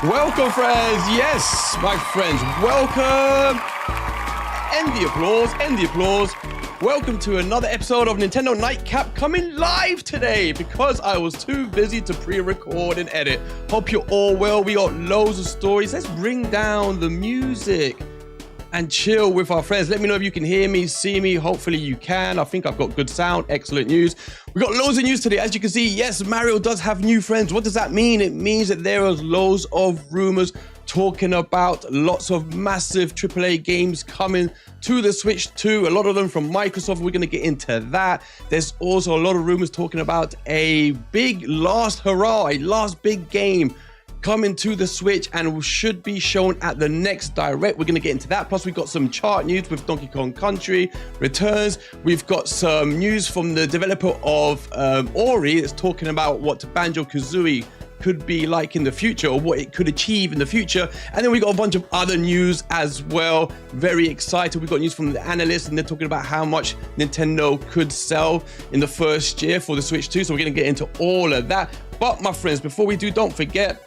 Welcome, friends. Yes, my friends, welcome. End the applause, end the applause. Welcome to another episode of Nintendo NightCap coming live today because I was too busy to pre-record and edit. Hope you're all well. We got loads of stories. Let's bring down the music and chill with our friends. Let me know if you can hear me, see me. Hopefully you can. I think I've got good sound. Excellent news. We got loads of news today. As you can see, yes, Mario does have new friends. What does that mean? It means that there are loads of rumors talking about lots of massive AAA games coming to the Switch 2. A lot of them from Microsoft. We're going to get into that. There's also a lot of rumors talking about a big last hurrah, a last big game coming to the Switch and should be shown at the next Direct. We're going to get into that. Plus, we've got some chart news with Donkey Kong Country returns. We've got some news from the developer of Ori. It's talking about what Banjo-Kazooie could be like in the future or what it could achieve in the future. And then we got a bunch of other news as well. Very excited. We've got news from the analysts and they're talking about how much Nintendo could sell in the first year for the Switch 2. So we're going to get into all of that. But my friends, before we do, don't forget,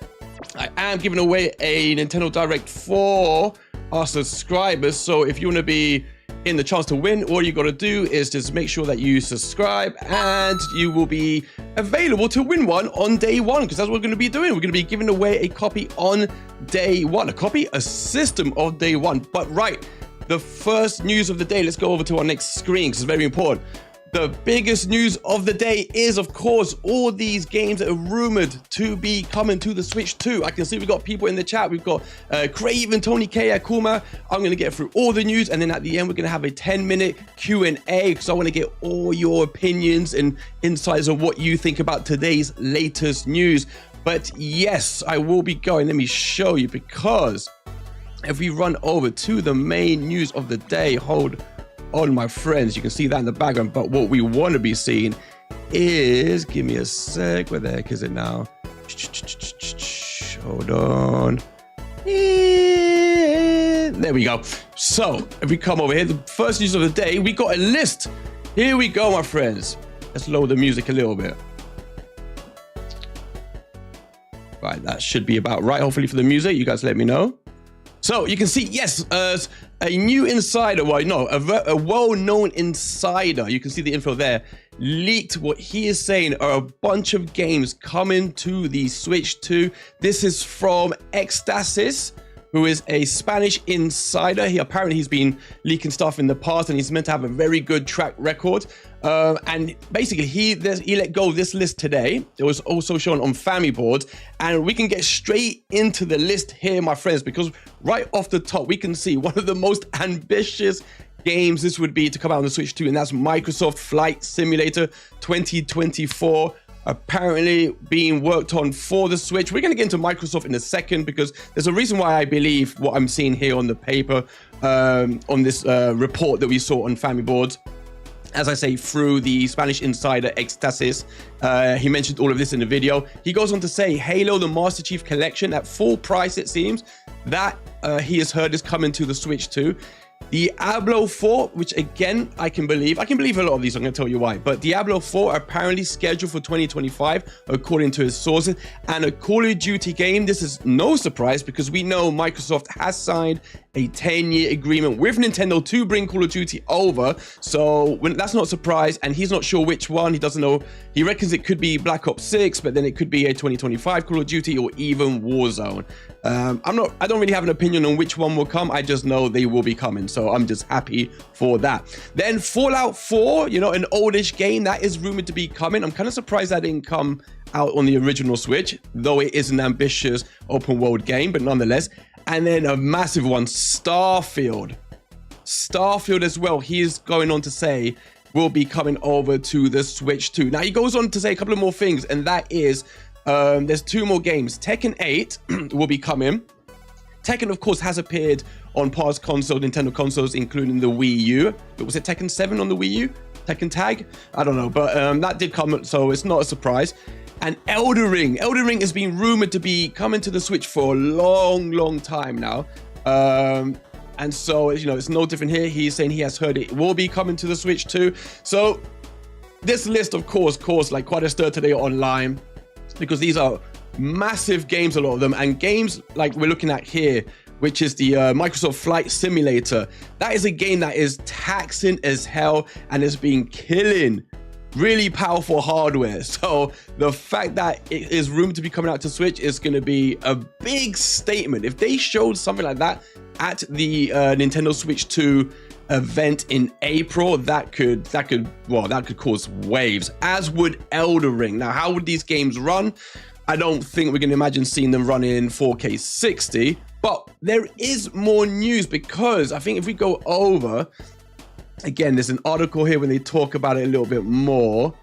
I am giving away a Nintendo Direct for our subscribers. So if you want to be in the chance to win, all you got to do is just make sure that you subscribe and you will be available to win one on day one, because that's what we're going to be doing. We're going to be giving away a copy on day one, a system of day one. But right, the first news of the day, let's go over to our next screen because it's very important. The biggest news of the day is, of course, all these games that are rumored to be coming to the Switch 2. I can see we've got people in the chat. We've got Craven, Tony K, Akuma. I'm going to get through all the news. And then at the end, we're going to have a 10-minute Q&A because I want to get all your opinions and insights of what you think about today's latest news. But yes, I will be going. Let me show you, because if we run over to the main news of the day, hold on, my friends, you can see that in the background, but what we want to be seeing is, give me a sec, where the heck is it now? Hold on. There we go. So if we come over here, the first news of the day, we got a list. Here we go, my friends. Let's lower the music a little bit. Right, that should be about right, hopefully, for the music. You guys let me know. So you can see, yes, a new insider, well, no, a well-known insider, you can see the info there, leaked what he is saying are a bunch of games coming to the Switch 2. This is from Ecstasis, who is a Spanish insider. He's been leaking stuff in the past and he's meant to have a very good track record. And basically he let go of this list today. It was also shown on Family Boards, and we can get straight into the list here, my friends, because right off the top, we can see one of the most ambitious games this would be to come out on the Switch 2, and that's Microsoft Flight Simulator 2024. Apparently being worked on for the Switch. We're going to get into Microsoft in a second because there's a reason why I believe what I'm seeing here on the paper, on this report that we saw on Family Boards. As I say, through the Spanish insider Ecstasis, he mentioned all of this in the video. He goes on to say Halo the Master Chief Collection at full price, it seems, that he has heard is coming to the Switch 2. Diablo 4, which again, I can believe a lot of these, I'm going to tell you why. But Diablo 4 apparently scheduled for 2025, according to his sources. And a Call of Duty game, this is no surprise because we know Microsoft has signed a 10-year agreement with Nintendo to bring Call of Duty over. So that's not a surprise. And he's not sure which one. He doesn't know. He reckons it could be Black Ops 6, but then it could be a 2025 Call of Duty or even Warzone. I don't really have an opinion on which one will come. I just know they will be coming. So I'm just happy for that. Then Fallout 4, you know, an oldish game that is rumored to be coming. I'm kind of surprised that didn't come out on the original Switch, though it is an ambitious open world game, but nonetheless. And then a massive one, Starfield as well. He is going on to say will be coming over to the Switch 2. Now he goes on to say a couple of more things, and that is there's two more games. Tekken 8 will be coming. Tekken, of course, has appeared on past Nintendo consoles, including the Wii U. But was it Tekken 7 on the Wii U? Tekken Tag? I don't know, but that did come, so it's not a surprise. And Elden Ring has been rumored to be coming to the Switch for a long time now. And so, you know, it's no different here. He's saying he has heard it will be coming to the Switch too. So this list, of course, caused like quite a stir today online, because these are massive games, a lot of them, and games like we're looking at here, which is the Microsoft Flight Simulator. That is a game that is taxing as hell and has been killing really powerful hardware. So the fact that it is rumored to be coming out to Switch is going to be a big statement. If they showed something like that at the Nintendo Switch 2 event in April, that could cause waves, as would Elden Ring. Now, how would these games run? I don't think we're going to imagine seeing them run in 4K 60, but there is more news, because I think if we go over, again, there's an article here when they talk about it a little bit more.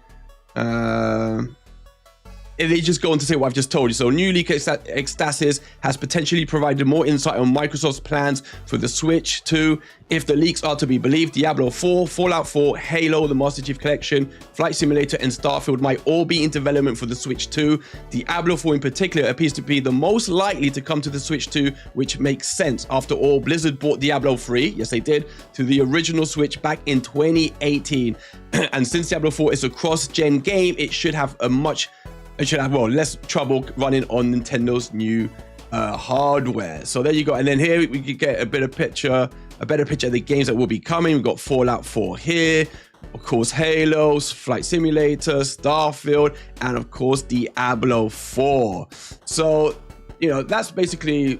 They just go on to say what I've just told you. So new leak Ecstasis has potentially provided more insight on Microsoft's plans for the Switch 2. If the leaks are to be believed, Diablo 4, Fallout 4, Halo, the Master Chief Collection, Flight Simulator, and Starfield might all be in development for the Switch 2. Diablo 4 in particular appears to be the most likely to come to the Switch 2, which makes sense. After all, Blizzard bought Diablo 3, yes they did, to the original Switch back in 2018. And since Diablo 4 is a cross-gen game, it should have less trouble running on Nintendo's new hardware. So there you go. And then here we could get a better picture of the games that will be coming. We've got Fallout 4 here, of course Halo, Flight Simulator, Starfield, and of course Diablo 4. So, you know, that's basically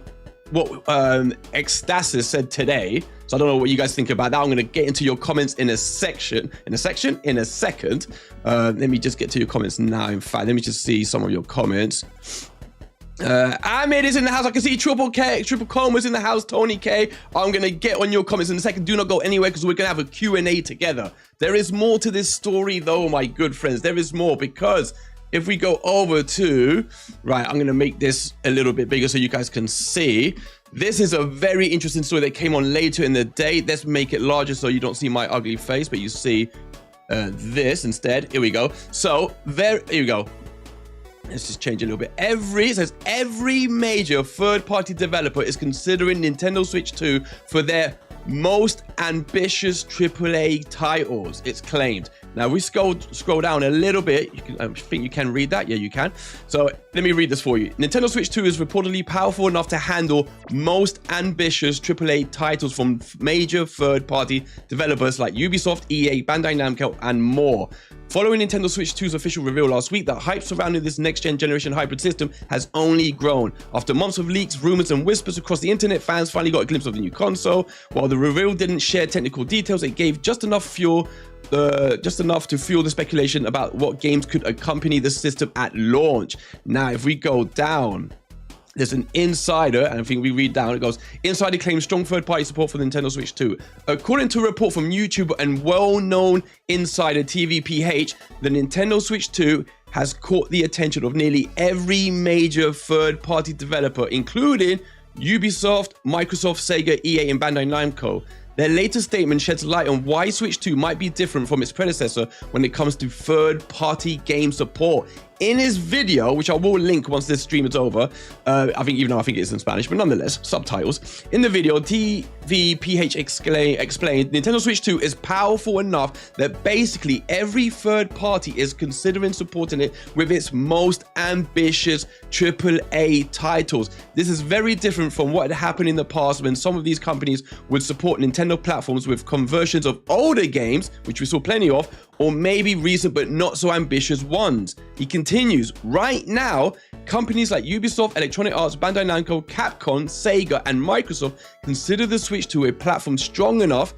what Ecstasis said today. So I don't know what you guys think about that. I'm going to get into your comments in a second. Let me just get to your comments now. In fact, let me just see some of your comments. Ahmed is in the house. I can see Triple Coma's in the house. Tony K. I'm going to get on your comments in a second. Do not go anywhere, because we're going to have a Q&A together. There is more to this story though, my good friends. There is more, because if we go over to, right, I'm going to make this a little bit bigger so you guys can see. This is a very interesting story that came on later in the day. Let's make it larger so you don't see my ugly face, but you see this instead. Here we go. So here we go. Let's just change it a little bit. It says every major third-party developer is considering Nintendo Switch 2 for their most ambitious AAA titles, it's claimed. Now we scroll down a little bit. I think you can read that. Yeah, you can. So let me read this for you. Nintendo Switch 2 is reportedly powerful enough to handle most ambitious AAA titles from major third-party developers like Ubisoft, EA, Bandai Namco, and more. Following Nintendo Switch 2's official reveal last week, the hype surrounding this next-gen generation hybrid system has only grown. After months of leaks, rumors, and whispers across the internet, fans finally got a glimpse of the new console. While the reveal didn't share technical details, it gave just enough to fuel the speculation about what games could accompany the system at launch. Now, if we go down, there's an insider, and I think we read down, it goes, insider claims strong third-party support for the Nintendo Switch 2. According to a report from YouTuber and well-known insider TVPH, the Nintendo Switch 2 has caught the attention of nearly every major third-party developer, including Ubisoft, Microsoft, Sega, EA, and Bandai Namco. Their latest statement sheds light on why Switch 2 might be different from its predecessor when it comes to third-party game support. In his video, which I will link once this stream is over, I think it's in Spanish, but nonetheless, subtitles. In the video, TVPH explained Nintendo Switch 2 is powerful enough that basically every third party is considering supporting it with its most ambitious AAA titles. This is very different from what had happened in the past when some of these companies would support Nintendo platforms with conversions of older games, which we saw plenty of, or maybe recent but not so ambitious ones. He continues, right now, companies like Ubisoft, Electronic Arts, Bandai Namco, Capcom, Sega, and Microsoft consider the Switch 2 a platform strong enough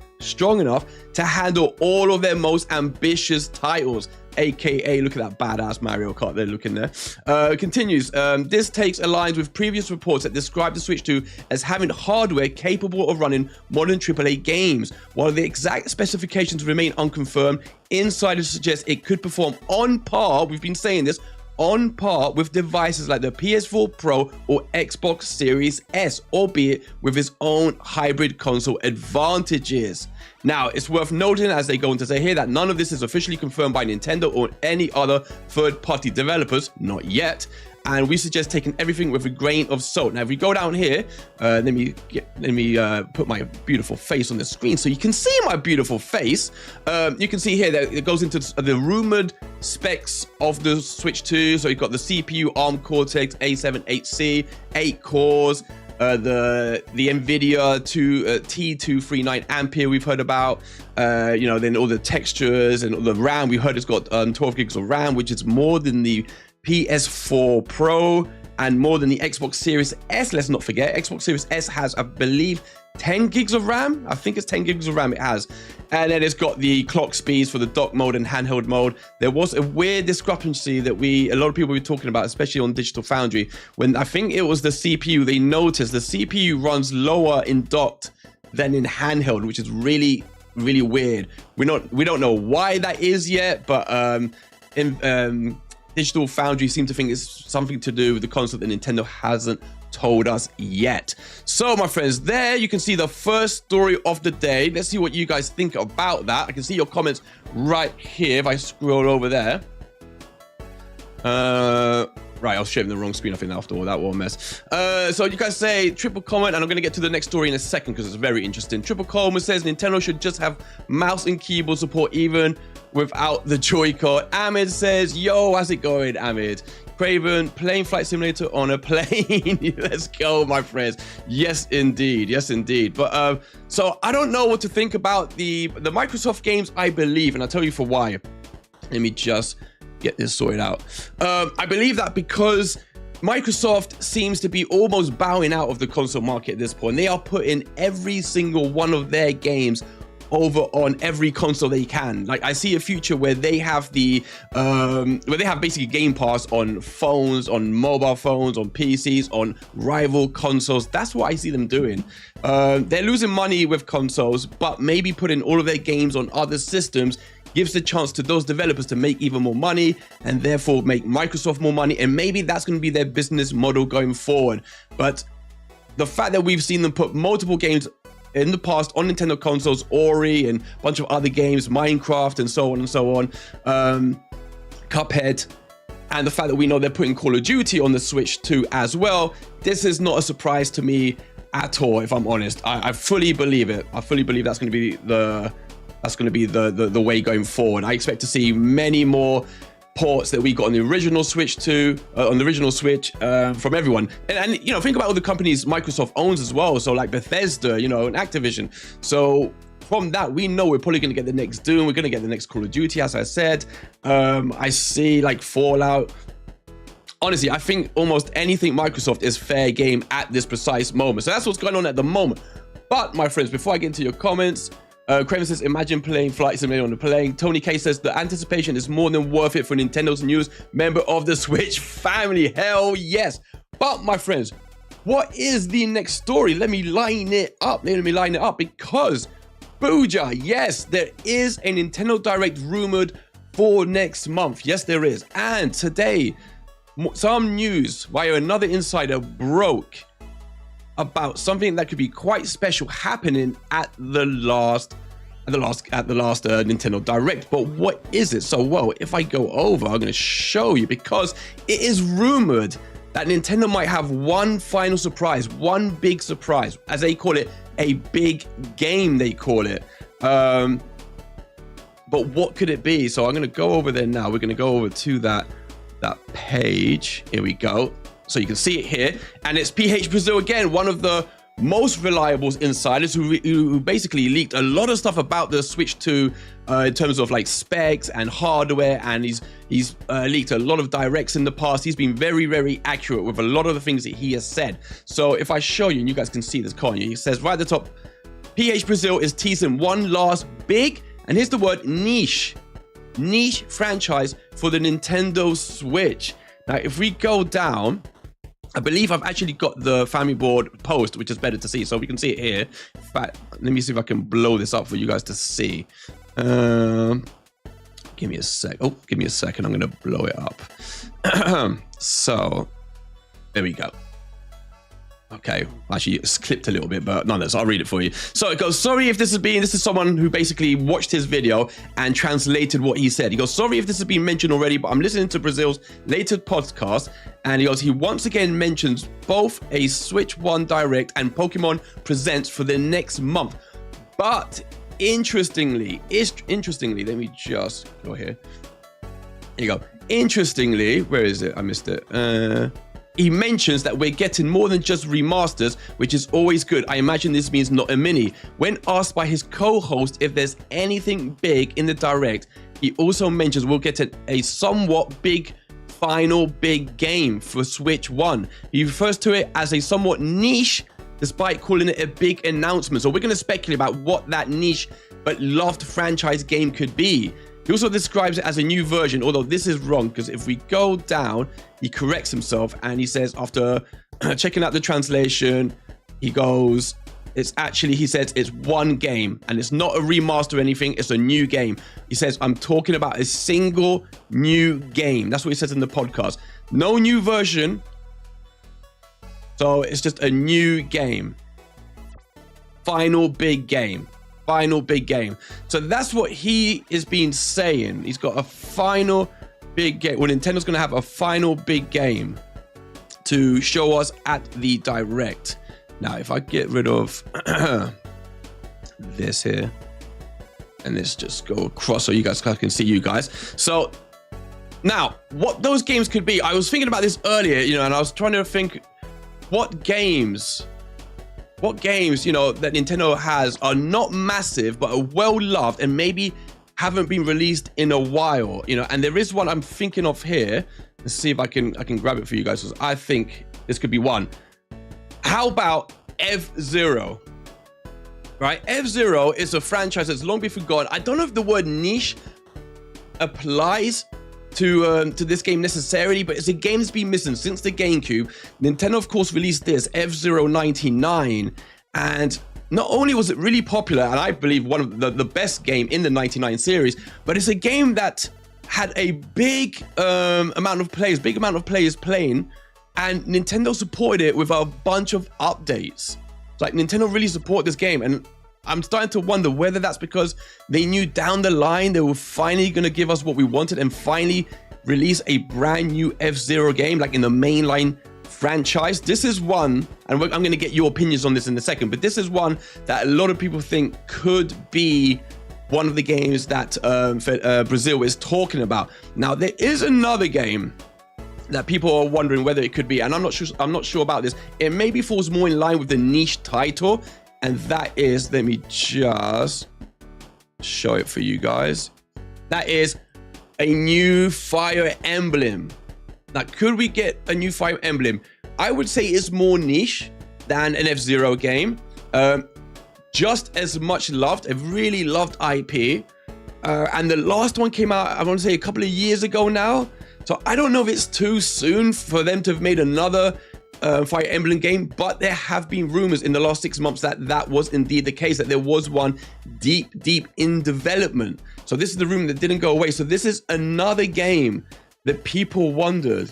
to handle all of their most ambitious titles. AKA, look at that badass Mario Kart they're looking there. Continues, this takes aligns with previous reports that describe the Switch 2 as having hardware capable of running modern AAA games. While the exact specifications remain unconfirmed, insiders suggest it could perform on par, we've been saying this, on par with devices like the PS4 Pro or Xbox Series S, albeit with its own hybrid console advantages. Now, it's worth noting, as they go on to say here, that none of this is officially confirmed by Nintendo or any other third-party developers, not yet. and we suggest taking everything with a grain of salt. Now, if we go down here, let me put my beautiful face on the screen so you can see my beautiful face. You can see here that it goes into the rumored specs of the Switch 2. So you've got the CPU ARM Cortex A7 8C, 8 cores. The NVIDIA T239 Ampere we've heard about, then all the textures and the RAM. We heard it's got 12 gigs of RAM, which is more than the PS4 Pro and more than the Xbox Series S. Let's not forget, Xbox Series S has, I believe, 10 gigs of RAM. I think it's 10 gigs of RAM it has. And then it's got the clock speeds for the dock mode and handheld mode. There was a weird discrepancy that a lot of people were talking about, especially on Digital Foundry, when I think it was the CPU. They noticed the CPU runs lower in docked than in handheld, which is really, really weird. We don't know why that is yet, but Digital Foundry seem to think it's something to do with the console that Nintendo hasn't told us yet. So my friends, there you can see the first story of the day. Let's see what you guys think about that. I can see your comments right here if I scroll over there. Right, I was sharing the wrong screen, I think, after all that was a mess. So you guys say triple comment, and I'm going to get to the next story in a second because it's very interesting. Triple comment says Nintendo should just have mouse and keyboard support even without the Joy-Con. Ahmed says, yo, how's it going, Ahmed? Craven, playing Flight Simulator on a plane. Let's go, my friends. Yes, indeed. Yes, indeed. But so I don't know what to think about the Microsoft games, I believe, and I'll tell you for why. Let me just get this sorted out. I believe that because Microsoft seems to be almost bowing out of the console market at this point. They are putting every single one of their games over on every console they can. Like, I see a future where they have basically Game Pass on phones, on mobile phones, on PCs, on rival consoles. That's what I see them doing. They're losing money with consoles, but maybe putting all of their games on other systems gives the chance to those developers to make even more money and therefore make Microsoft more money. And maybe that's going to be their business model going forward. But the fact that we've seen them put multiple games in the past on Nintendo consoles, Ori and a bunch of other games, Minecraft and so on and so on, Cuphead, and the fact that we know they're putting Call of Duty on the Switch 2 as well, this is not a surprise to me at all, if I'm honest. I fully believe it. I fully believe that's going to be the way going forward. I expect to see many more ports that we got on the original Switch 2, from everyone. And think about all the companies Microsoft owns as well. So like Bethesda, and Activision. So from that, we know we're probably going to get the next Doom. We're going to get the next Call of Duty, as I said. I see like Fallout. Honestly, I think almost anything Microsoft is fair game at this precise moment. So that's what's going on at the moment. But my friends, before I get into your comments, Craven says, imagine playing Flight Simulator on the plane. Tony K says, the anticipation is more than worth it for Nintendo's newest member of the Switch family. Hell yes. But my friends, what is the next story? Let me line it up. Because, Booja, yes, there is a Nintendo Direct rumored for next month. Yes, there is. And today, some news via another insider broke about something that could be quite special happening at the last Nintendo Direct. But what is it? So, well, if I go over, I'm going to show you, because it is rumored that Nintendo might have one final surprise, one big surprise, as they call it, a big game, they call it. But what could it be? So I'm going to go over there now. We're going to go over to that page. Here we go. So you can see it here, and it's PH Brazil again, one of the most reliable insiders who basically leaked a lot of stuff about the Switch 2 in terms of like specs and hardware, and he's leaked a lot of directs in the past. He's been very, very accurate with a lot of the things that he has said. So if I show you, and you guys can see this, can't you? He says right at the top, PH Brazil is teasing one last big, and here's the word, niche franchise for the Nintendo Switch. Now, if we go down, I believe I've actually got the family board post, which is better to see. So we can see it here. In fact, let me see if I can blow this up for you guys to see. Give me a sec. Oh, give me a second. I'm going to blow it up. So there we go. Okay, actually it's clipped a little bit, but nonetheless, I'll read it for you. So it goes, sorry if this is someone who basically watched his video and translated what he said. He goes, sorry if this has been mentioned already, but I'm listening to Brazil's latest podcast, and he goes, he once again mentions both a Switch 1 Direct and Pokemon Presents for the next month. But interestingly, let me just go here. Here you go. Interestingly, where is it? I missed it. He mentions that we're getting more than just remasters, which is always good. I imagine this means not a mini. When asked by his co-host if there's anything big in the Direct, he also mentions we'll get a somewhat big final big game for Switch 1. He refers to it as a somewhat niche, despite calling it a big announcement. So we're going to speculate about what that niche but loved franchise game could be. He also describes it as a new version, although this is wrong, because if we go down, he corrects himself and he says, after checking out the translation, he goes, it's actually, he says, it's one game and it's not a remaster or anything, it's a new game. He says, I'm talking about a single new game. That's what he says in the podcast. No new version. So it's just a new game. Final big game. Final big game. So that's what he is being saying. He's got a final big game. Well, Nintendo's going to have a final big game to show us at the Direct. Now, if I get rid of this here and this just go across so you guys can see you guys. So now, what those games could be, I was thinking about this earlier, and I was trying to think what games, that Nintendo has are not massive, but are well-loved and maybe haven't been released in a while, and there is one I'm thinking of here. Let's see if I can grab it for you guys, because I think this could be one. How about F-Zero? Right? F-Zero is a franchise that's long been forgotten. I don't know if the word niche applies to this game necessarily, but it's a game that's been missing since the GameCube. Nintendo, of course, released this, F-Zero 99, and not only was it really popular, and I believe one of the best game in the 99 series, but it's a game that had a big amount of players playing, and Nintendo supported it with a bunch of updates. Like, Nintendo really supported this game, and I'm starting to wonder whether that's because they knew down the line they were finally going to give us what we wanted and finally release a brand new F-Zero game, like in the mainline franchise. This is one, and I'm going to get your opinions on this in a second, but this is one that a lot of people think could be one of the games that Brazil is talking about. Now, there is another game that people are wondering whether it could be, and I'm not sure about this. It maybe falls more in line with the niche title, and that is, let me just show it for you guys. That is a new Fire Emblem. Now, could we get a new Fire Emblem? I would say it's more niche than an F-Zero game. Just as much loved, a really loved IP. And the last one came out, I want to say a couple of years ago now. So I don't know if it's too soon for them to have made another Fire Emblem game, but there have been rumors in the last 6 months that was indeed the case, that there was one deep in development. So this is the rumor that didn't go away. So this is another game that people wondered,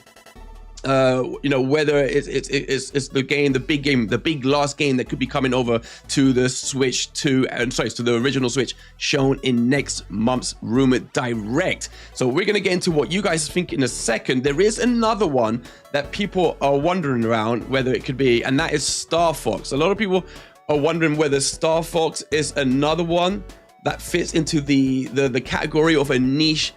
whether it's the big last game that could be coming over to the Switch to the original Switch, shown in next month's rumored Direct. So we're gonna get into what you guys think in a second. There is another one that people are wondering around whether it could be, and that is Star Fox. A lot of people are wondering whether Star Fox is another one that fits into the category of a niche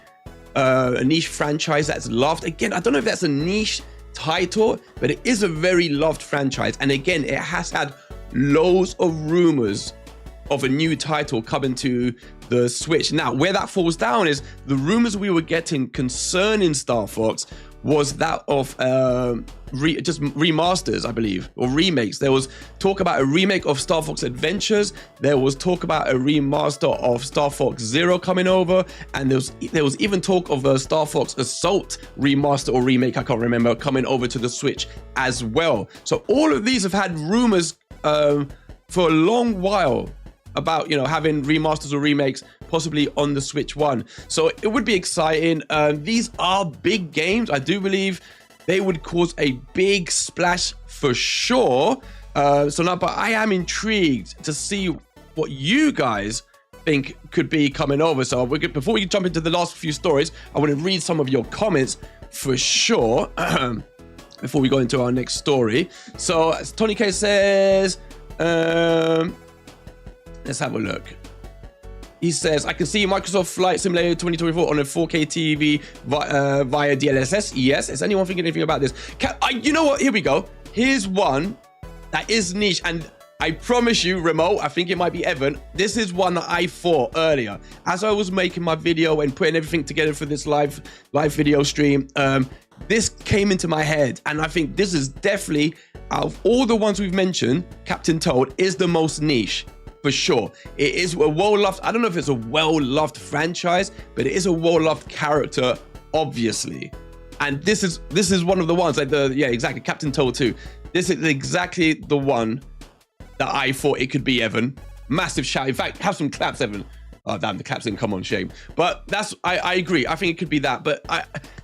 franchise that's loved. Again, I don't know if that's a niche title, but it is a very loved franchise, and again, it has had loads of rumors of a new title coming to the Switch. Now, where that falls down is the rumors we were getting concerning Star Fox was that of just remasters, I believe, or remakes. There was talk about a remake of Star Fox Adventures. There was talk about a remaster of Star Fox Zero coming over, and there was even talk of a Star Fox Assault remaster or remake, I can't remember, coming over to the Switch as well. So all of these have had rumors for a long while about having remasters or remakes possibly on the Switch 1. So it would be exciting. These are big games. I do believe they would cause a big splash for sure. So now, but I am intrigued to see what you guys think could be coming over. So before we jump into the last few stories, I want to read some of your comments for sure before we go into our next story. So as Tony K says, let's have a look. He says, I can see Microsoft Flight Simulator 2024 on a 4K TV via DLSS. Yes. Is anyone thinking anything about this? You know what? Here we go. Here's one that is niche, and I promise you, remote, I think it might be Evan. This is one that I thought earlier as I was making my video and putting everything together for this live video stream. This came into my head, and I think this is definitely, out of all the ones we've mentioned, Captain Toad is the most niche for sure. It is a well-loved, I don't know if it's a well-loved franchise, but it is a well-loved character, obviously. And this is one of the ones, like exactly, Captain Toad 2. This is exactly the one that I thought it could be, Evan. Massive shout. In fact, have some claps, Evan. Oh, damn, the claps didn't come on, shame. But I agree. I think it could be that. But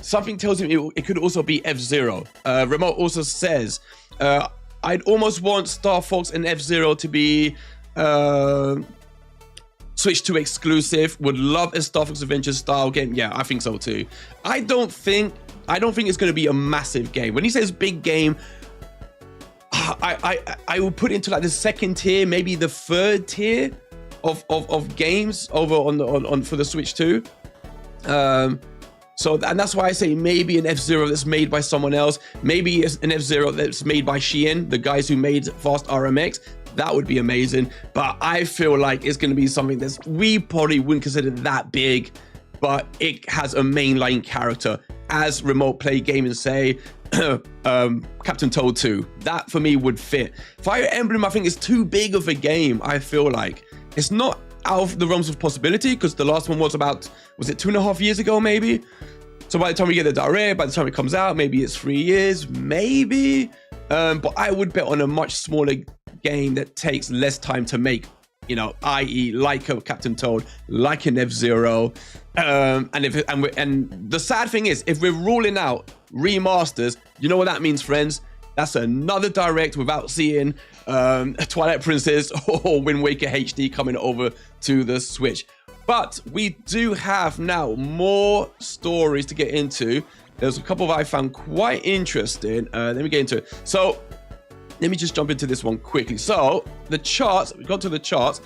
something tells me it could also be F-Zero. Remote also says, I'd almost want Star Fox and F-Zero to be Switch 2 exclusive. Would love a Star Fox Adventure style game. Yeah, I think so too. I don't think it's going to be a massive game. When he says big game, I will put it into like the second tier, maybe the third tier of games over on for the Switch 2. So and that's why I say maybe an F-Zero that's made by someone else, maybe an F-Zero that's made by Shein, the guys who made Fast RMX. That would be amazing. But I feel like it's going to be something that we probably wouldn't consider that big, but it has a mainline character, as Remote Play Gaming say. Captain Toad 2, that for me would fit. Fire Emblem, I think, is too big of a game. I feel like it's not out of the realms of possibility, because the last one was it 2.5 years ago, maybe? So by the time we get the direct, by the time it comes out, maybe it's 3 years, maybe. But I would bet on a much smaller game that takes less time to make, you know, i.e. like a Captain Toad, like an F-Zero. And the sad thing is, if we're ruling out remasters, you know what that means, friends? That's another direct without seeing Twilight Princess or Wind Waker HD coming over to the Switch. But we do have now more stories to get into. There's a couple I found quite interesting. Let me get into it. So let me just jump into this one quickly. So the charts, we got to the charts.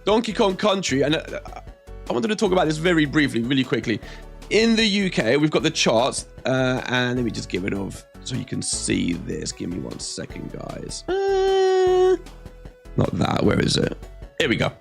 Donkey Kong Country, and I wanted to talk about this very briefly, really quickly. In the UK, we've got the charts, and let me just give it off so you can see this. Give me 1 second, guys. Not that, where is it? Here we go.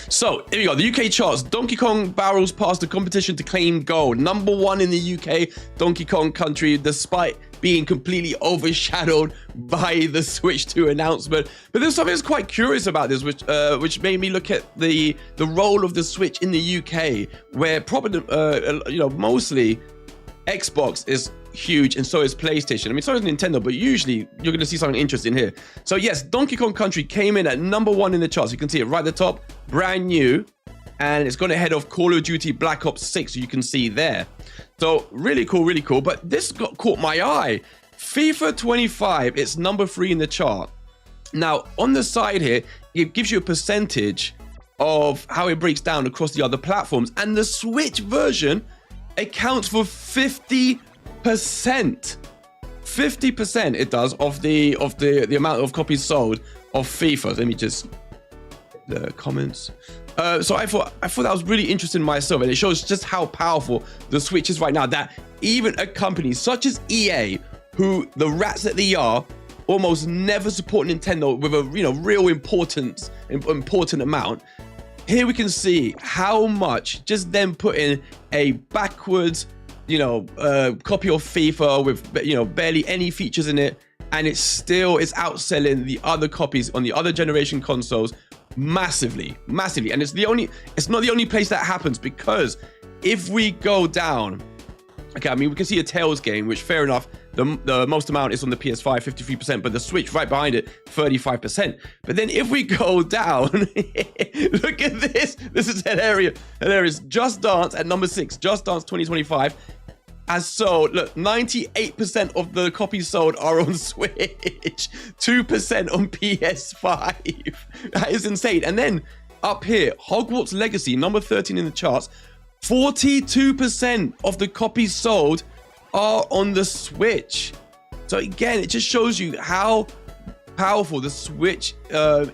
So, here we go, the UK charts. Donkey Kong barrels past the competition to claim gold. Number 1 in the UK, Donkey Kong Country, despite being completely overshadowed by the Switch 2 announcement. But there's something that's quite curious about this, which made me look at the role of the Switch in the UK, where probably, mostly Xbox is huge, and so is PlayStation. I mean, so is Nintendo, but usually you're going to see something interesting here. So yes, Donkey Kong Country came in at number 1 in the charts. You can see it right at the top, brand new, and it's gone ahead of Call of Duty Black Ops 6, you can see there. So really cool, really cool. But this caught my eye. FIFA 25, it's number 3 in the chart. Now, on the side here, it gives you a percentage of how it breaks down across the other platforms, and the Switch version accounts for 50%. 50% it does of the amount of copies sold of FIFA. Let me just the comments. So I thought that was really interesting myself, and it shows just how powerful the Switch is right now, that even a company such as EA, who the rats that they are, almost never support Nintendo with a real important amount. Here we can see how much just them putting a backwards copy of FIFA with barely any features in it, and it still is outselling the other copies on the other generation consoles massively. And it's not the only place that happens, because if we go down, okay, I mean, we can see a Tales game, which fair enough, the most amount is on the PS5, 53%, but the Switch right behind it, 35%. But then if we go down, look at this. This is hilarious. Just Dance at number 6. Just Dance 2025. has sold, look, 98% of the copies sold are on Switch, 2% on PS5. That is insane. And then up here, Hogwarts Legacy, number 13 in the charts, 42% of the copies sold are on the Switch. So again, it just shows you how powerful the Switch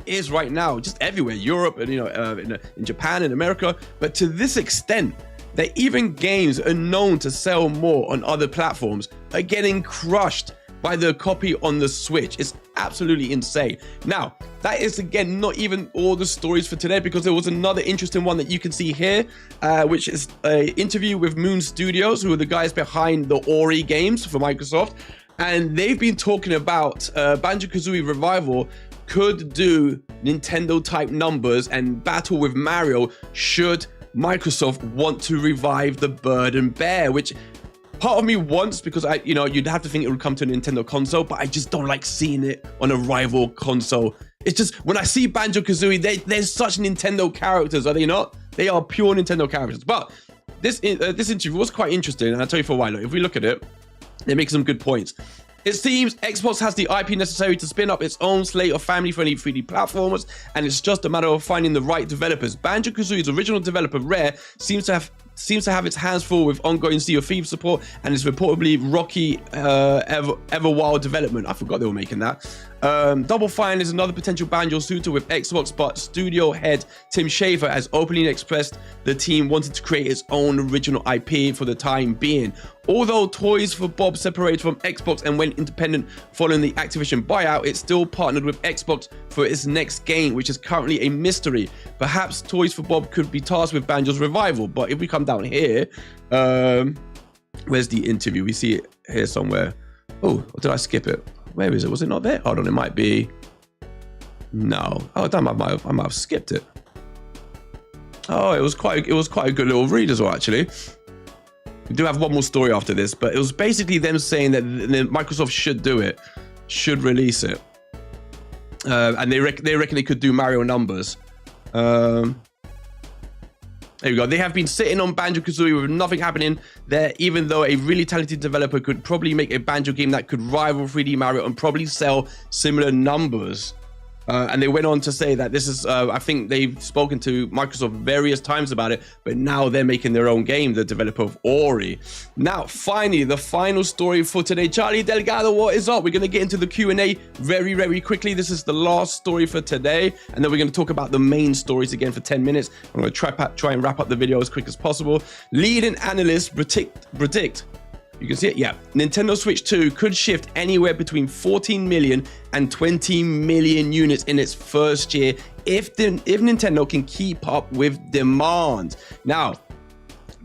is right now, just everywhere, Europe and in Japan and America. But to this extent, that even games are known to sell more on other platforms are getting crushed by the copy on the Switch. It's absolutely insane. Now, that is again not even all the stories for today, because there was another interesting one that you can see here, which is an interview with Moon Studios, who are the guys behind the Ori games for Microsoft. And they've been talking about Banjo-Kazooie Revival could do Nintendo type numbers and battle with Mario should Microsoft want to revive the Bird and Bear, which part of me wants, because you'd have to think it would come to a Nintendo console, but I just don't like seeing it on a rival console. It's just, when I see Banjo-Kazooie, they're such Nintendo characters, are they not? They are pure Nintendo characters. But this interview was quite interesting, and I'll tell you for a while. Look, if we look at it, they make some good points. It seems Xbox has the IP necessary to spin up its own slate of family-friendly 3D platformers, and it's just a matter of finding the right developers. Banjo-Kazooie's original developer, Rare, seems to have its hands full with ongoing Sea of Thieves support, and it's reportedly rocky Everwild development. I forgot they were making that. Double Fine is another potential Banjo suitor with Xbox, but studio head Tim Schafer has openly expressed the team wanted to create its own original IP for the time being. Although Toys for Bob separated from Xbox and went independent following the Activision buyout, it's still partnered with Xbox for its next game, which is currently a mystery. Perhaps Toys for Bob could be tasked with Banjo's revival. But if we come down here, where's the interview? We see it here somewhere. Oh, or did I skip it? Where is it? Was it not there? Hold on, it might be. No. Oh, damn, I might have skipped it. Oh, it was quite a good little read as well, actually. We do have one more story after this, but it was basically them saying that Microsoft should do it, should release it, and they reckon they could do Mario numbers. There we go. They have been sitting on Banjo-Kazooie with nothing happening there, even though a really talented developer could probably make a Banjo game that could rival 3D Mario and probably sell similar numbers. And they went on to say that this is, I think they've spoken to Microsoft various times about it, but now they're making their own game, the developer of Ori. Now, finally, the final story for today. Charlie Delgado, what is up? We're going to get into the Q&A very, very quickly. This is the last story for today, and then we're going to talk about the main stories again for 10 minutes. I'm going to try and wrap up the video as quick as possible. Leading analysts predict. You can see it, yeah. Nintendo Switch 2 could shift anywhere between 14 million and 20 million units in its first year if Nintendo can keep up with demand. Now,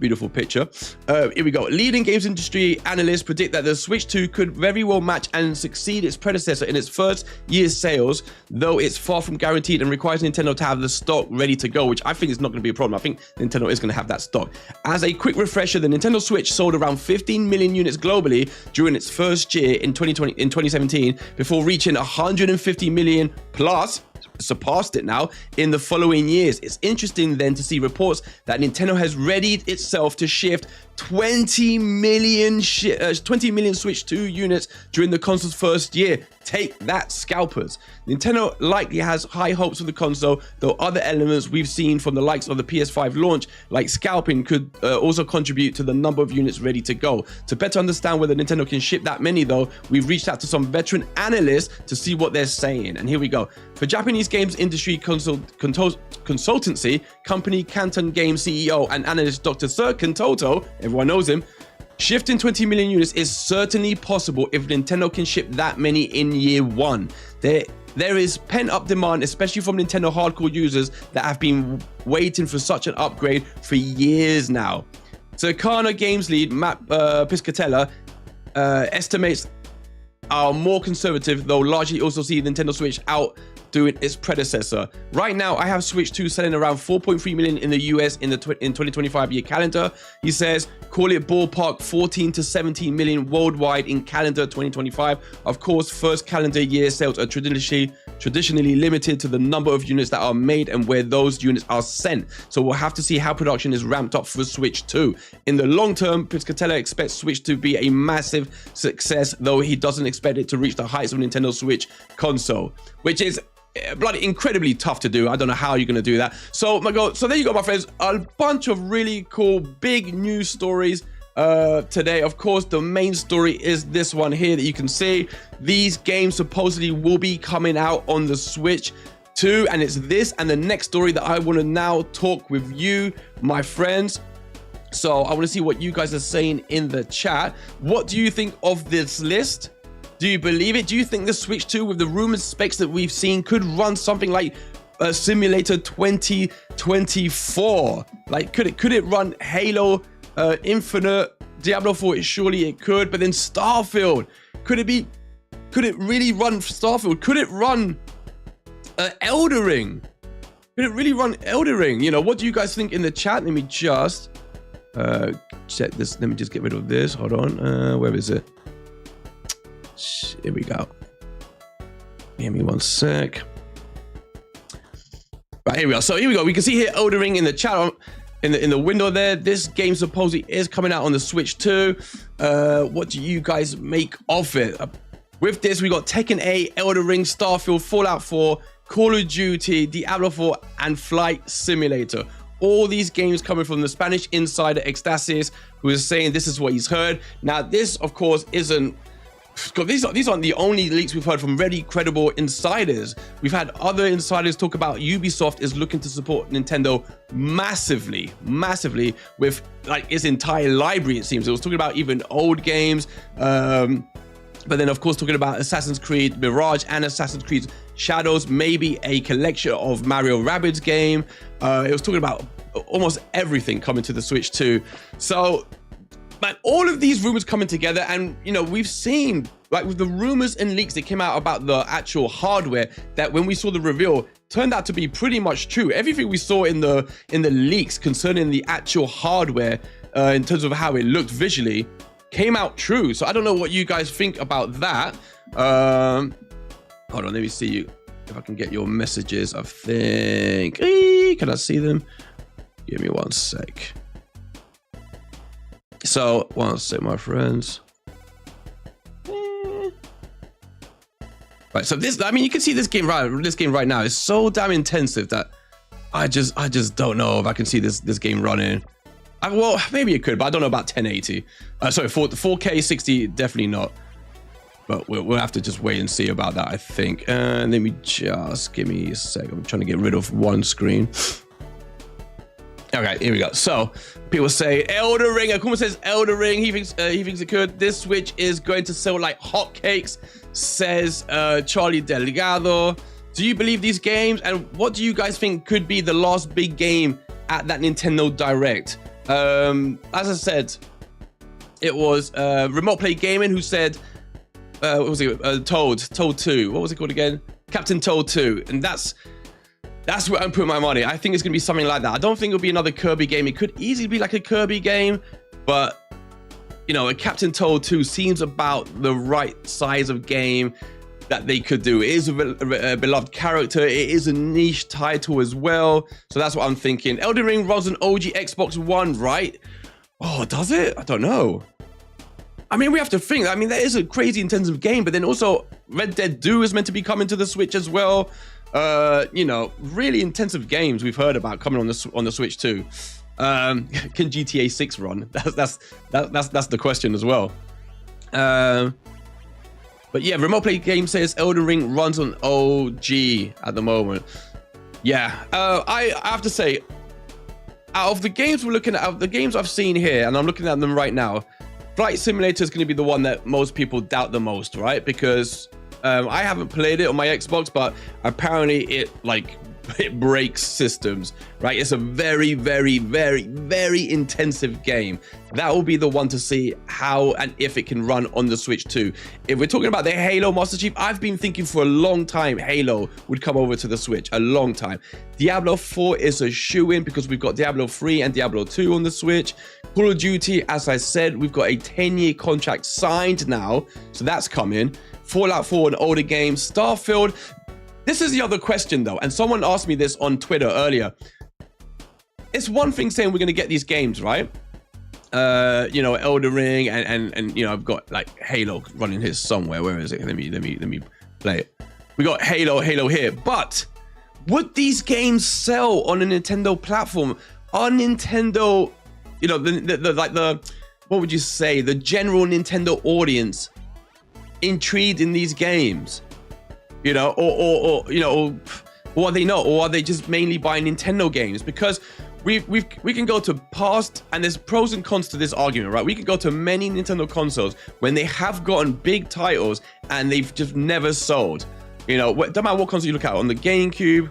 beautiful picture. Here we go. Leading games industry analysts predict that the Switch 2 could very well match and succeed its predecessor in its first year's sales, though it's far from guaranteed and requires Nintendo to have the stock ready to go, which I think is not going to be a problem. I think Nintendo is going to have that stock. As a quick refresher, the Nintendo Switch sold around 15 million units globally during its first year in 2017, before reaching 150 million plus, surpassed it now in the following years. It's interesting then to see reports that Nintendo has readied itself to shift 20 million Switch 2 units during the console's first year. Take that, scalpers. Nintendo likely has high hopes for the console, though other elements we've seen from the likes of the PS5 launch, like scalping, could also contribute to the number of units ready to go. To better understand whether Nintendo can ship that many, though, we've reached out to some veteran analysts to see what they're saying. And here we go. For Japanese games industry consultancy company Canton Games CEO and analyst Dr. Sir Kentoto, everyone knows him, shifting 20 million units is certainly possible if Nintendo can ship that many in year one. There is pent-up demand, especially from Nintendo hardcore users that have been waiting for such an upgrade for years now. Circana Games lead Matt Piscatella estimates are more conservative, though largely also see Nintendo Switch out outdoing its predecessor. Right now, I have Switch 2 selling around 4.3 million in the US in 2025 year calendar. He says, call it ballpark 14 to 17 million worldwide in calendar 2025. Of course, first calendar year sales are traditionally limited to the number of units that are made and where those units are sent. So we'll have to see how production is ramped up for Switch 2. In the long term, Piscatella expects Switch to be a massive success, though he doesn't expect it to reach the heights of Nintendo Switch console, which is bloody incredibly tough to do. I don't know how you're going to do that. So there you go, my friends. A bunch of really cool big news stories today. Of course, the main story is this one here that you can see. These games supposedly will be coming out on the Switch 2, and it's this and the next story that I want to now talk with you, my friends. So I want to see what you guys are saying in the chat. What do you think of this list? Do you believe it? Do you think the Switch 2, with the rumored specs that we've seen, could run something like Simulator 2024? Like, could it run Halo Infinite, Diablo 4? Surely it could. But then Starfield, could it really run Starfield? Could it run Elden Ring? Could it really run Elden Ring? You know, what do you guys think in the chat? Let me just check this. Let me just get rid of this. Hold on. Where is it? Here we go. Give me one sec. Right, here we go. So here we go. We can see here Elden Ring in the chat, in the window there. This game supposedly is coming out on the Switch 2. What do you guys make of it? With this, we got Tekken 8, Elden Ring, Starfield, Fallout 4, Call of Duty, Diablo 4, and Flight Simulator. All these games coming from the Spanish insider Ecstasis, who is saying this is what he's heard. Now, this, of course, isn't... These aren't the only leaks we've heard from really credible insiders. We've had other insiders talk about Ubisoft is looking to support Nintendo massively with like its entire library, it seems. It was talking about even old games, but then of course talking about Assassin's Creed Mirage and Assassin's Creed Shadows, maybe a collection of Mario Rabbids game. It was talking about almost everything coming to the Switch 2. So man, all of these rumors coming together, and you know, we've seen like with the rumors and leaks that came out about the actual hardware, that when we saw the reveal turned out to be pretty much true. Everything we saw in the leaks concerning the actual hardware in terms of how it looked visually came out true. So I don't know what you guys think about that. Hold on, let me see if I can get your messages. I think, can I see them? Give me one sec. So, one sec, my friends. Right, so this, I mean, you can see this game right now is so damn intensive that I just don't know if I can see this game running. Well, maybe it could, but I don't know about 1080. Sorry, 4K 60, definitely not. But we'll have to just wait and see about that, I think. And let me just give me a sec. I'm trying to get rid of one screen. Okay, here we go. So people say Elden Ring. Akuma says Elden Ring. He thinks it could. This Switch is going to sell like hotcakes, says Charlie Delgado. Do you believe these games? And what do you guys think could be the last big game at that Nintendo Direct? As I said, it was Remote Play Gaming who said, what was it? Toad 2. What was it called again? Captain Toad 2. And that's where I'm putting my money. I think it's going to be something like that. I don't think it'll be another Kirby game. It could easily be like a Kirby game, but you know, a Captain Toad 2 seems about the right size of game that they could do. It is a beloved character. It is a niche title as well. So that's what I'm thinking. Elden Ring runs an OG Xbox One, right? Oh, does it? I don't know. I mean, we have to think. I mean, that is a crazy intensive game, but then also Red Dead 2 is meant to be coming to the Switch as well. You know, really intensive games we've heard about coming on the Switch too. Can GTA 6 run? That's the question as well. But yeah, Remote Play Game says Elden Ring runs on OG at the moment. Yeah, I have to say, out of the games we're looking at, the games I've seen here, and I'm looking at them right now, Flight Simulator is going to be the one that most people doubt the most, right? Because I haven't played it on my Xbox, but apparently it like but it breaks systems, right? It's a very, very, very, very intensive game. That will be the one to see how and if it can run on the Switch 2. If we're talking about the Halo Master Chief, I've been thinking for a long time Halo would come over to the Switch, a long time. Diablo 4 is a shoo-in because we've got Diablo 3 and Diablo 2 on the Switch. Call of Duty, as I said, we've got a 10-year contract signed now, so that's coming. Fallout 4, an older game. Starfield. This is the other question, though, and someone asked me this on Twitter earlier. It's one thing saying we're going to get these games, right? You know, Elden Ring, and you know, I've got like Halo running here somewhere. Where is it? Let me play it. We got Halo here, but would these games sell on a Nintendo platform? Are Nintendo, you know, the what would you say, the general Nintendo audience intrigued in these games? You know, or you know, or are they not? Or are they just mainly buying Nintendo games? Because we can go to past, and there's pros and cons to this argument, right? We can go to many Nintendo consoles when they have gotten big titles and they've just never sold. You know, no matter what console you look at, on the GameCube,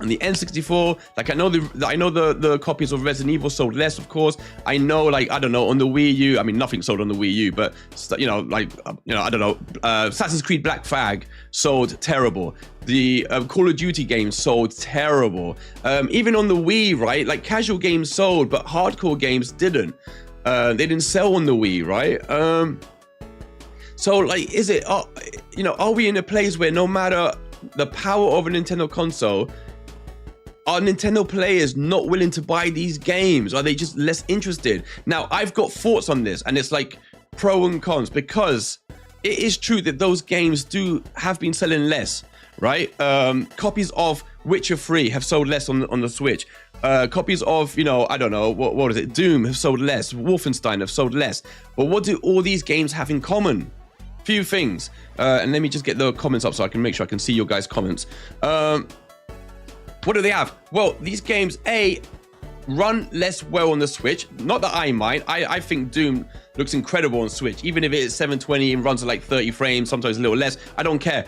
on the N64, like I know the copies of Resident Evil sold less, of course. I know, like, I don't know, on the Wii U, I mean, nothing sold on the Wii U, but you know, like, you know, I don't know, Assassin's Creed Black Flag sold terrible. The Call of Duty games sold terrible. Even on the Wii, right? Like, casual games sold, but hardcore games didn't. They didn't sell on the Wii, right? So, like, is it, you know, are we in a place where no matter the power of a Nintendo console, are Nintendo players not willing to buy these games? Are they just less interested? Now, I've got thoughts on this, and it's like pro and cons, because it is true that those games have been selling less, right? Copies of Witcher 3 have sold less on the Switch. Copies of, you know, I don't know, what is it? Doom have sold less. Wolfenstein have sold less. But what do all these games have in common? Few things. And let me just get the comments up so I can make sure I can see your guys' comments. What do they have? Well, these games, run less well on the Switch. Not that I mind. I think Doom looks incredible on Switch. Even if it's 720 and runs at like 30 frames, sometimes a little less, I don't care.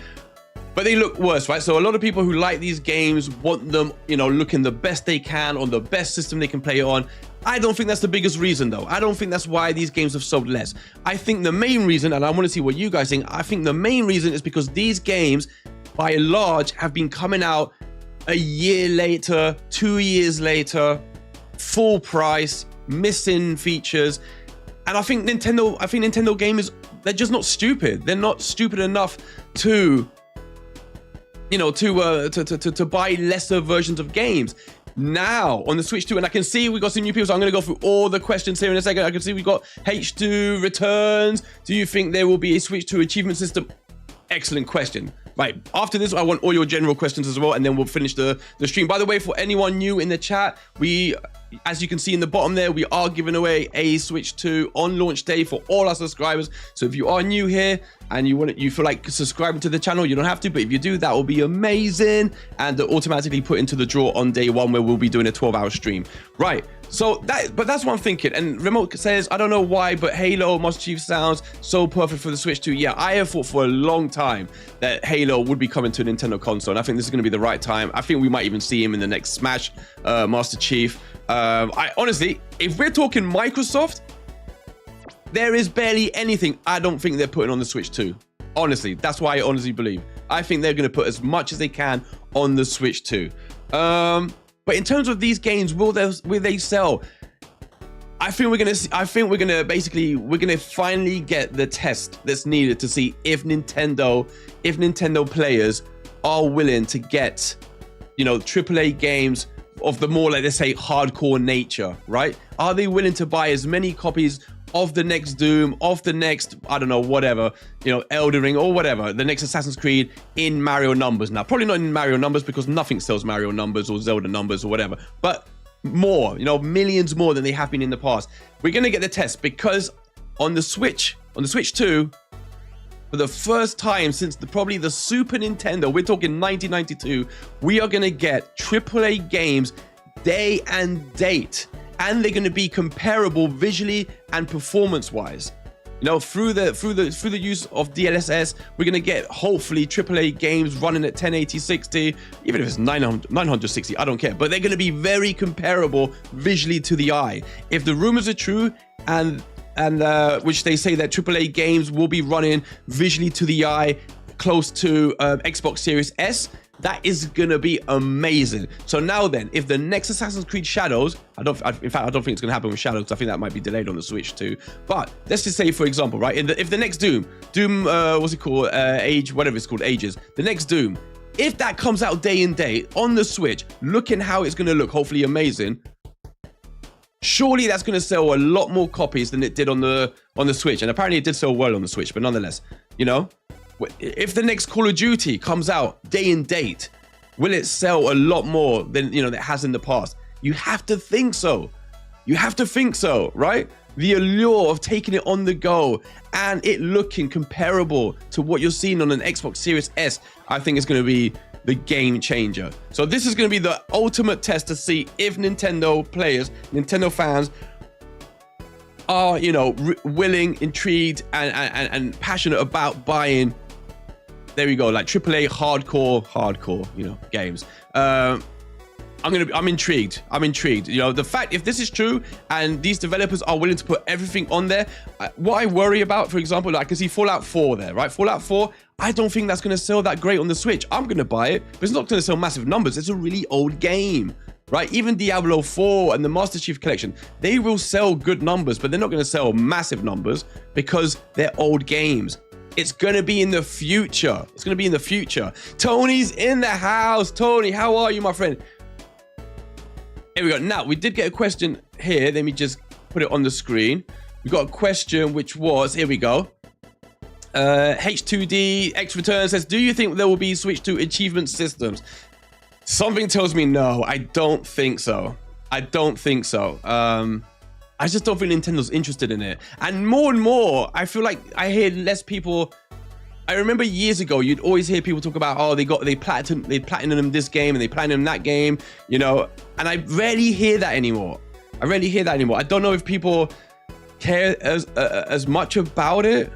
But they look worse, right? So a lot of people who like these games want them, you know, looking the best they can on the best system they can play it on. I don't think that's the biggest reason, though. I don't think that's why these games have sold less. I think the main reason, and I want to see what you guys think, I think the main reason is because these games, by and large, have been coming out a year later, 2 years later, full price, missing features. And I think Nintendo gamers, they're just not stupid. They're not stupid enough to, you know, to buy lesser versions of games. Now on the Switch 2, and I can see we got some new people, so I'm going to go through all the questions here in a second. I can see we got H2 returns. Do you think there will be a Switch 2 achievement system? Excellent question. Right, after this, I want all your general questions as well, and then we'll finish the stream. By the way, for anyone new in the chat, as you can see in the bottom there, we are giving away a Switch 2 on launch day for all our subscribers. So if you are new here and you feel like subscribing to the channel, you don't have to, but if you do, that will be amazing, and they're automatically put into the draw on day one, where we'll be doing a 12-hour stream. Right. So that's what I'm thinking. And Remote says, I don't know why, but Halo Master Chief sounds so perfect for the Switch 2. Yeah, I have thought for a long time that Halo would be coming to a Nintendo console, and I think this is going to be the right time. I think we might even see him in the next Smash, Master Chief. I honestly, if we're talking Microsoft, there is barely anything I don't think they're putting on the Switch 2. Honestly, that's why I honestly believe. I think they're going to put as much as they can on the Switch 2. But in terms of these games, will they sell? I think we're gonna finally get the test that's needed to see if Nintendo players are willing to get, you know, AAA games of the more, like, let's say, hardcore nature, right? Are they willing to buy as many copies of the next Doom, of the next, I don't know, whatever, you know, Elden Ring or whatever, the next Assassin's Creed in Mario numbers? Now, probably not in Mario numbers, because nothing sells Mario numbers or Zelda numbers or whatever, but more, you know, millions more than they have been in the past. We're going to get the test, because on the Switch 2, for the first time since probably the Super Nintendo, we're talking 1992, we are going to get AAA games day and date. And they're going to be comparable visually and performance-wise. You know, through the use of DLSS, we're gonna get hopefully AAA games running at 1080 60, even if it's 960, I don't care. But they're gonna be very comparable visually to the eye. If the rumors are true, and which they say that AAA games will be running visually to the eye, close to Xbox Series S, that is gonna be amazing. So now then, if the next Assassin's Creed Shadows, in fact, I don't think it's gonna happen with Shadows, because I think that might be delayed on the Switch too. But let's just say, for example, right, if the next Doom, what's it called, Age, whatever it's called, Ages, the next Doom, if that comes out day and date on the Switch, looking how it's gonna look, hopefully amazing, surely that's gonna sell a lot more copies than it did on the Switch. And apparently it did sell well on the Switch, but nonetheless, you know, if the next Call of Duty comes out day and date, will it sell a lot more than, you know, it has in the past? You have to think so. You have to think so, right? The allure of taking it on the go and it looking comparable to what you're seeing on an Xbox Series S, I think is going to be the game changer. So this is going to be the ultimate test to see if Nintendo players, Nintendo fans, are, you know, willing, intrigued, and passionate about buying. There we go, like AAA hardcore, you know, games. I'm intrigued. You know, the fact, if this is true and these developers are willing to put everything on there, what I worry about, for example, like I can see Fallout 4 there, right? Fallout 4, I don't think that's going to sell that great on the Switch. I'm going to buy it, but it's not going to sell massive numbers. It's a really old game, right? Even Diablo 4 and the Master Chief Collection, they will sell good numbers, but they're not going to sell massive numbers because they're old games. It's going to be in the future. It's going to be in the future. Tony's in the house. Tony, how are you, my friend? Here we go. Now, we did get a question here. Let me just put it on the screen. We got a question which was, here we go. H2D X Return says, do you think there will be Switch 2 achievement systems? Something tells me no. I don't think so. I don't think so. I just don't think Nintendo's interested in it. And more, I feel like I hear less people. I remember years ago, you'd always hear people talk about, oh, they platinum this game and they platinum that game, you know, and I rarely hear that anymore. I don't know if people care as much about it,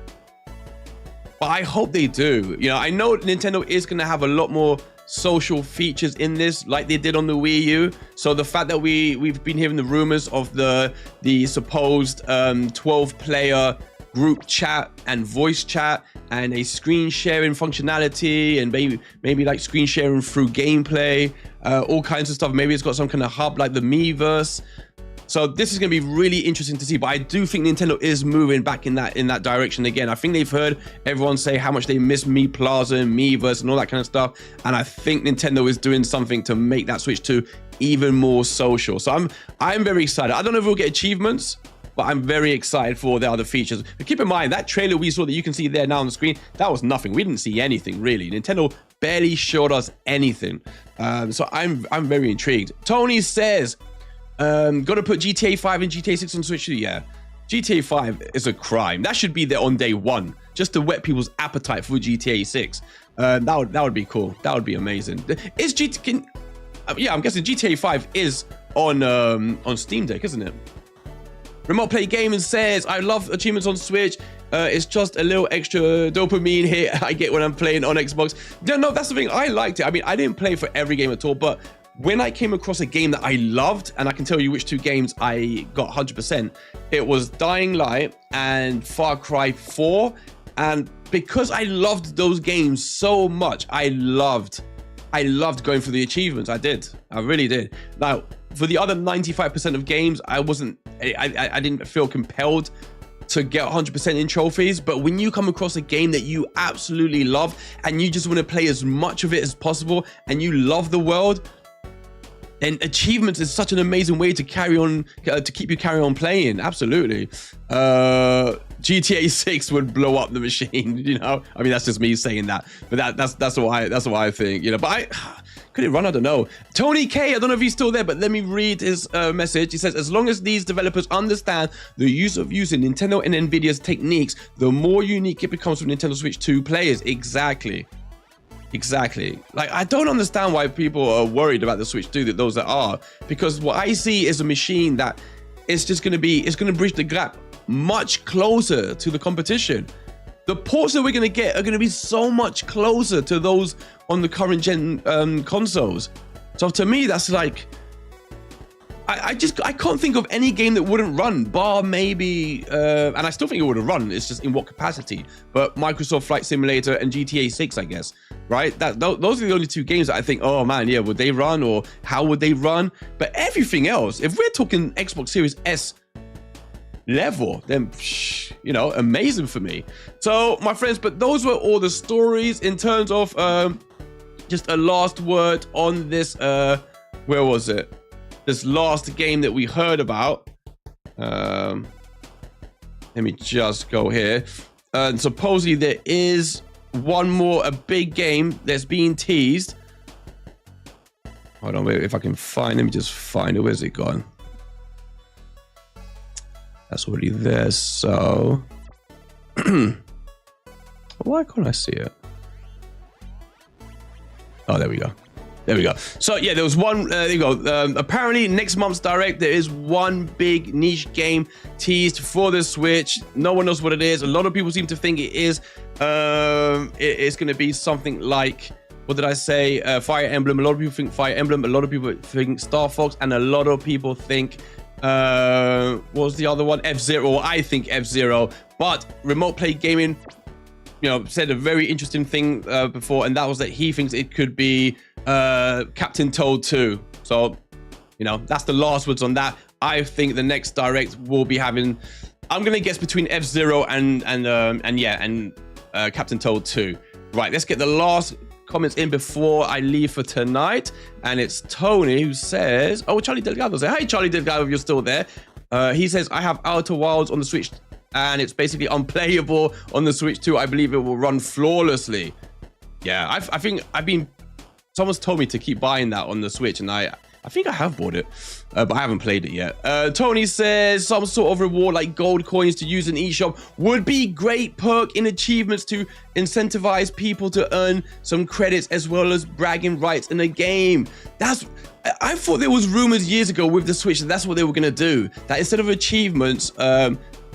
but I hope they do. You know, I know Nintendo is going to have a lot more social features in this, like they did on the Wii U. So the fact that we've been hearing the rumors of the supposed 12-player group chat and voice chat and a screen sharing functionality, and maybe like screen sharing through gameplay, all kinds of stuff. Maybe it's got some kind of hub like the Miiverse. So this is going to be really interesting to see, but I do think Nintendo is moving back in that direction again. I think they've heard everyone say how much they miss Mi Plaza and Miiverse and all that kind of stuff, and I think Nintendo is doing something to make that Switch 2 even more social. So I'm very excited. I don't know if we'll get achievements, but I'm very excited for the other features. But keep in mind, that trailer we saw that you can see there now on the screen, that was nothing. We didn't see anything really. Nintendo barely showed us anything. So I'm very intrigued. Tony says, gotta put GTA 5 and GTA 6 on Switch 2. Yeah, GTA 5 is a crime. That should be there on day one, just to whet people's appetite for GTA 6. That would be cool. That would be amazing. Yeah, I'm guessing GTA 5 is on Steam Deck, isn't it? Remote Play Gaming says, I love achievements on Switch. It's just a little extra dopamine hit I get when I'm playing on Xbox. No, that's the thing. I liked it. I mean, I didn't play for every game at all, but when I came across a game that I loved, and I can tell you which two games I got 100%, it was Dying Light and Far Cry 4. And because I loved those games so much, I loved going for the achievements. I really did. Now, for the other 95% of games, I didn't feel compelled to get 100% in trophies. But when you come across a game that you absolutely love and you just want to play as much of it as possible and you love the world, then achievements is such an amazing way to carry on, to keep you carry on playing. Absolutely. GTA 6 would blow up the machine, you know. I mean, that's just me saying that, but that's what I think, you know. But could it run? I don't know. Tony K, I don't know if he's still there, but let me read his message. He says, as long as these developers understand the use of using Nintendo and Nvidia's techniques, the more unique it becomes for Nintendo Switch 2 players. Exactly. Like, I don't understand why people are worried about the Switch 2, those that are, because what I see is a machine that is just going to bridge the gap much closer to the competition. The ports that we're going to get are going to be so much closer to those on the current gen consoles. So to me, that's like, I can't think of any game that wouldn't run, bar maybe, and I still think it would have run. It's just in what capacity. But Microsoft Flight Simulator and GTA 6, I guess, right? Those are the only two games that I think, oh man, yeah, would they run, or how would they run? But everything else, if we're talking Xbox Series S level, then you know, amazing for me. So my friends, but those were all the stories in terms of just a last word on this. Where was it? This last game that we heard about. Let me just go here. And supposedly there is one more, a big game that's being teased. Hold on, wait, if I can find, let me just find it. Where's it gone? That's already there, so why can't I see it? Oh, there we go. There we go. So yeah, there was one, there you go. Apparently next month's Direct, there is one big niche game teased for the Switch. No one knows what it is. A lot of people seem to think it is, it's going to be something like, what did I say? Fire Emblem. A lot of people think Fire Emblem. A lot of people think Star Fox. And a lot of people think, what was the other one? F-Zero. I think F-Zero. But Remote Play Gaming, you know, said a very interesting thing before, and that was that he thinks it could be Captain Toad 2. So, you know, that's the last words on that. I think the next Direct will be having, I'm gonna guess between F-Zero and Captain Toad 2. Right, let's get the last comments in before I leave for tonight. And it's Tony who says, oh, Charlie Delgado says, hey Charlie Delgado, if you're still there. He says, I have Outer Wilds on the Switch and it's basically unplayable on the Switch 2. I believe it will run flawlessly. Yeah, I think someone's told me to keep buying that on the Switch, and I think I have bought it, but I haven't played it yet. Tony says some sort of reward like gold coins to use in eShop would be great perk in achievements to incentivize people to earn some credits as well as bragging rights in the game. I thought there was rumors years ago with the Switch that that's what they were gonna do. That instead of achievements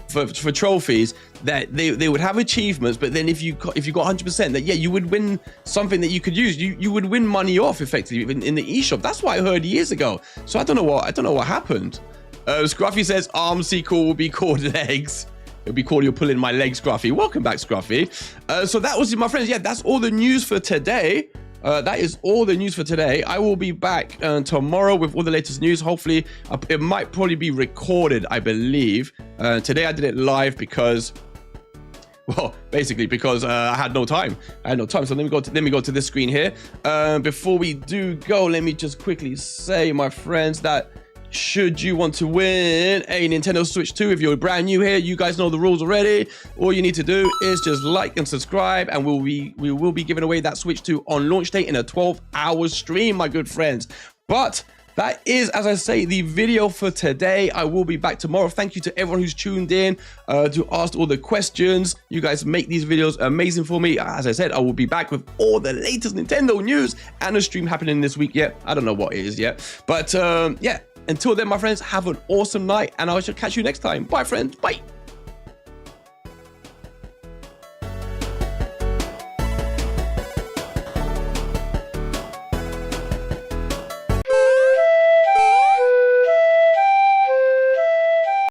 for trophies, that they would have achievements, but then if you got 100%, that yeah, you would win something that you could use. You would win money off effectively in the eShop. That's what I heard years ago. So I don't know what happened. Scruffy says ARM sequel will be called Legs. It'll be called You're Pulling My Leg, Scruffy. Welcome back, Scruffy. So that was it, my friends. Yeah, that's all the news for today. That is all the news for today. I will be back tomorrow with all the latest news. Hopefully, it might probably be recorded, I believe. Today I did it live because, well, basically because I had no time. So let me go to this screen here. Before we do go, let me just quickly say, my friends, that should you want to win a Nintendo Switch 2, if you're brand new here, you guys know the rules already. All you need to do is just like and subscribe, and we will be giving away that Switch 2 on launch day in a 12-hour stream, my good friends. But that is, as I say, the video for today. I will be back tomorrow. Thank you to everyone who's tuned in to ask all the questions. You guys make these videos amazing for me. As I said, I will be back with all the latest Nintendo news and a stream happening this week yet. I don't know what it is yet, but yeah. Until then, my friends, have an awesome night, and I shall catch you next time. Bye, friends. Bye.